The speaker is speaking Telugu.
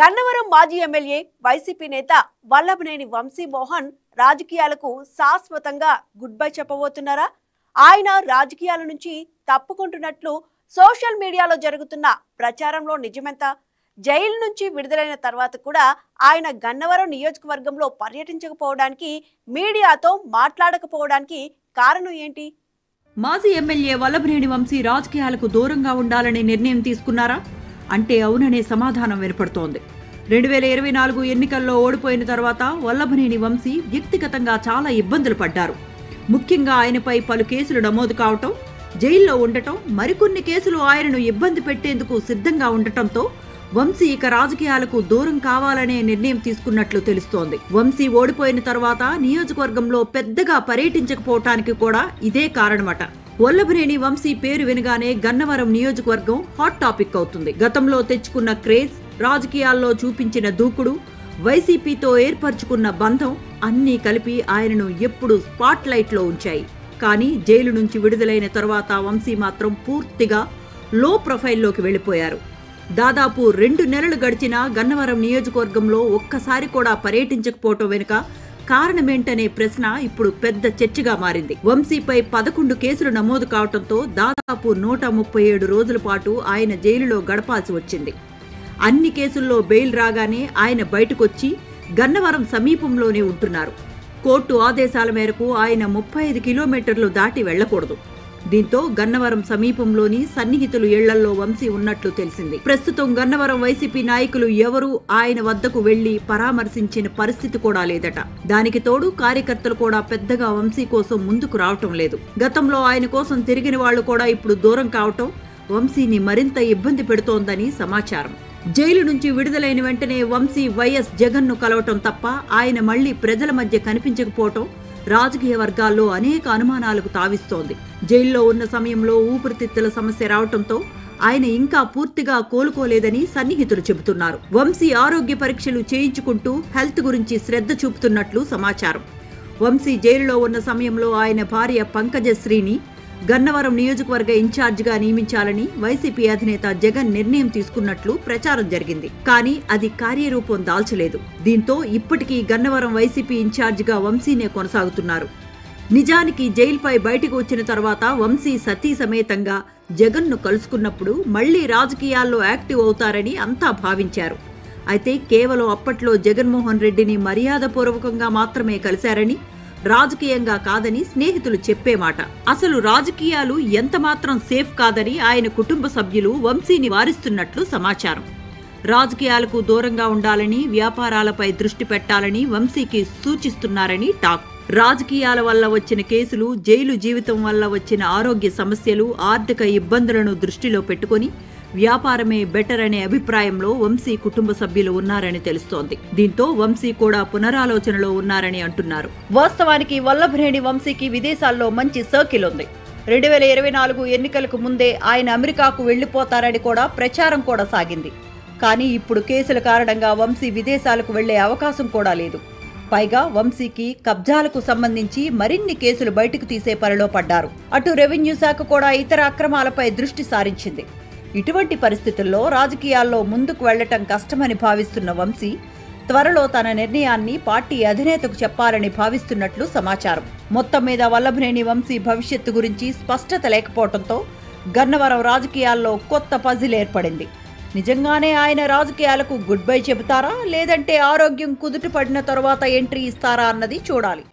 గన్నవరం మాజీ ఎమ్మెల్యే వైసీపీ నేత వల్లభనేని వంశీమోహన్ రాజకీయాలకు శాశ్వతంగా గుడ్ బై చెప్పబోతున్నారా? ఆయన రాజకీయాల నుంచి తప్పుకుంటున్నట్లు సోషల్ మీడియాలో జరుగుతున్న ప్రచారంలో నిజమెంత? జైలు నుంచి విడుదలైన తర్వాత కూడా ఆయన గన్నవరం నియోజకవర్గంలో పర్యటించకపోవడానికి, మీడియాతో మాట్లాడకపోవడానికి కారణం ఏంటి? మాజీ ఎమ్మెల్యే వల్లభనేని వంశీ రాజకీయాలకు దూరంగా ఉండాలనే నిర్ణయం తీసుకున్నారా అంటే అవుననే సమాధానం వినపడుతోంది. 2024 ఎన్నికల్లో ఓడిపోయిన తర్వాత వల్లభనేని వంశీ వ్యక్తిగతంగా చాలా ఇబ్బందులు పడ్డారు. ముఖ్యంగా ఆయనపై పలు కేసులు నమోదు కావటం, జైల్లో ఉండటం, మరికొన్ని కేసులు ఆయనను ఇబ్బంది పెట్టేందుకు సిద్ధంగా ఉండటంతో వంశీ ఇక రాజకీయాలకు దూరం కావాలనే నిర్ణయం తీసుకున్నట్లు తెలుస్తోంది. వంశీ ఓడిపోయిన తర్వాత నియోజకవర్గంలో పెద్దగా పర్యటించకపోవటానికి కూడా ఇదే కారణమట. వల్లభనేని వంశీ పేరు వినగానే గన్నవరం నియోజకవర్గం హాట్ టాపిక్ అవుతుంది. గతంలో తెచ్చుకున్న క్రేజ్, రాజకీయాల్లో చూపించిన దూకుడు, వైసీపీతో ఏర్పరచుకున్న బంధం అన్నీ కలిపి ఆయనను ఎప్పుడూ స్పాట్ లైట్ లో ఉంచాయి. కానీ జైలు నుంచి విడుదలైన తర్వాత వంశీ మాత్రం పూర్తిగా లో ప్రొఫైల్లోకి వెళ్లిపోయారు. దాదాపు 2 నెలలు గడిచినా గన్నవరం నియోజకవర్గంలో ఒక్కసారి కూడా పర్యటించకపోవటం వెనుక కారణమేంటనే ప్రశ్న ఇప్పుడు పెద్ద చర్చగా మారింది. వంశీపై 11 కేసులు నమోదు కావడంతో దాదాపు 137 రోజుల పాటు ఆయన జైలులో గడపాల్సి వచ్చింది. అన్ని కేసుల్లో బెయిల్ రాగానే ఆయన బయటకొచ్చి గన్నవరం సమీపంలోనే ఉంటున్నారు. కోర్టు ఆదేశాల మేరకు ఆయన 35 కిలోమీటర్లు దాటి వెళ్లకూడదు. దీంతో గన్నవరం సమీపంలోని సన్నిహితులు ఇళ్లల్లో వంశీ ఉన్నట్లు తెలిసింది. ప్రస్తుతం గన్నవరం వైసీపీ నాయకులు ఎవరూ ఆయన వద్దకు వెళ్లి పరామర్శించిన పరిస్థితి కూడా లేదట. దానికి తోడు కార్యకర్తలు కూడా పెద్దగా వంశీ కోసం ముందుకు రావటం లేదు. గతంలో ఆయన కోసం తిరిగిన వాళ్లు కూడా ఇప్పుడు దూరం కావటం వంశీని మరింత ఇబ్బంది పెడుతోందని సమాచారం. జైలు నుంచి విడుదలైన వెంటనే వంశీ వైఎస్ జగన్ ను కలవటం తప్ప ఆయన మళ్లీ ప్రజల మధ్య కనిపించకపోవటం రాజకీయ వర్గాల్లో అనేక అనుమానాలకు తావిస్తోంది. జైల్లో ఉన్న సమయంలో ఊపిరితిత్తుల సమస్య రావడంతో ఆయన ఇంకా పూర్తిగా కోలుకోలేదని సన్నిహితులు చెబుతున్నారు. వంశీ ఆరోగ్య పరీక్షలు చేయించుకుంటూ హెల్త్ గురించి శ్రద్ధ చూపుతున్నట్లు సమాచారం. వంశీ జైలులో ఉన్న సమయంలో ఆయన భార్య పంకజశ్రీని గన్నవరం నియోజకవర్గ ఇన్ఛార్జిగా నియమించాలని వైసీపీ అధినేత జగన్ నిర్ణయం తీసుకున్నట్లు ప్రచారం జరిగింది. కానీ అది కార్యరూపం దాల్చలేదు. దీంతో ఇప్పటికీ గన్నవరం వైసీపీ ఇన్ఛార్జిగా వంశీనే కొనసాగుతున్నారు. నిజానికి జైలుపై బయటకు వచ్చిన తర్వాత వంశీ సతీ సమేతంగా జగన్ను కలుసుకున్నప్పుడు మళ్లీ రాజకీయాల్లో యాక్టివ్ అవుతారని అంతా భావించారు. అయితే కేవలం అప్పట్లో జగన్మోహన్ రెడ్డిని మర్యాదపూర్వకంగా మాత్రమే కలిశారని, రాజకీయంగా కాదని స్నేహితులు చెప్పే మాట. అసలు రాజకీయాలు ఎంతమాత్రం సేఫ్ కాదని ఆయన కుటుంబ సభ్యులు వంశీని వారిస్తున్నట్లు సమాచారం. రాజకీయాలకు దూరంగా ఉండాలని, వ్యాపారాలపై దృష్టి పెట్టాలని వంశీకి సూచిస్తున్నారని టాక్. రాజకీయాల వల్ల వచ్చిన కేసులు, జైలు జీవితం వల్ల వచ్చిన ఆరోగ్య సమస్యలు, ఆర్థిక ఇబ్బందులను దృష్టిలో పెట్టుకుని వ్యాపారమే బెటర్ అనే అభిప్రాయంలో వంశీ కుటుంబ సభ్యులు ఉన్నారని తెలుస్తోంది. దీంతో వంశీ కూడా పునరాలోచనలో ఉన్నారని అంటున్నారు. వాస్తవానికి వల్లభనేని వంశీకి విదేశాల్లో మంచి సర్కిల్ ఉంది. 2024 ఎన్నికలకు ముందే ఆయన అమెరికాకు వెళ్లిపోతారని కూడా ప్రచారం కూడా సాగింది. కానీ ఇప్పుడు కేసుల కారణంగా వంశీ విదేశాలకు వెళ్లే అవకాశం కూడా లేదు. పైగా వంశీకి కబ్జాలకు సంబంధించి మరిన్ని కేసులు బయటకు తీసే పనిలో పడ్డారు. అటు రెవెన్యూ శాఖ కూడా ఇతర అక్రమాలపై దృష్టి సారించింది. ఇటువంటి పరిస్థితుల్లో రాజకీయాల్లో ముందుకు వెళ్లటం కష్టమని భావిస్తున్న వంశీ త్వరలో తన నిర్ణయాన్ని పార్టీ అధినేతకు చెప్పాలని భావిస్తున్నట్లు సమాచారం. మొత్తం మీద వల్లభనేని వంశీ భవిష్యత్తు గురించి స్పష్టత లేకపోవడంతో గన్నవరం రాజకీయాల్లో కొత్త పజిల్ ఏర్పడింది. నిజంగానే ఆయన రాజకీయాలకు గుడ్ బై చెబుతారా, లేదంటే ఆరోగ్యం కుదుటపడిన తరువాత ఎంట్రీ ఇస్తారా అన్నది చూడాలి.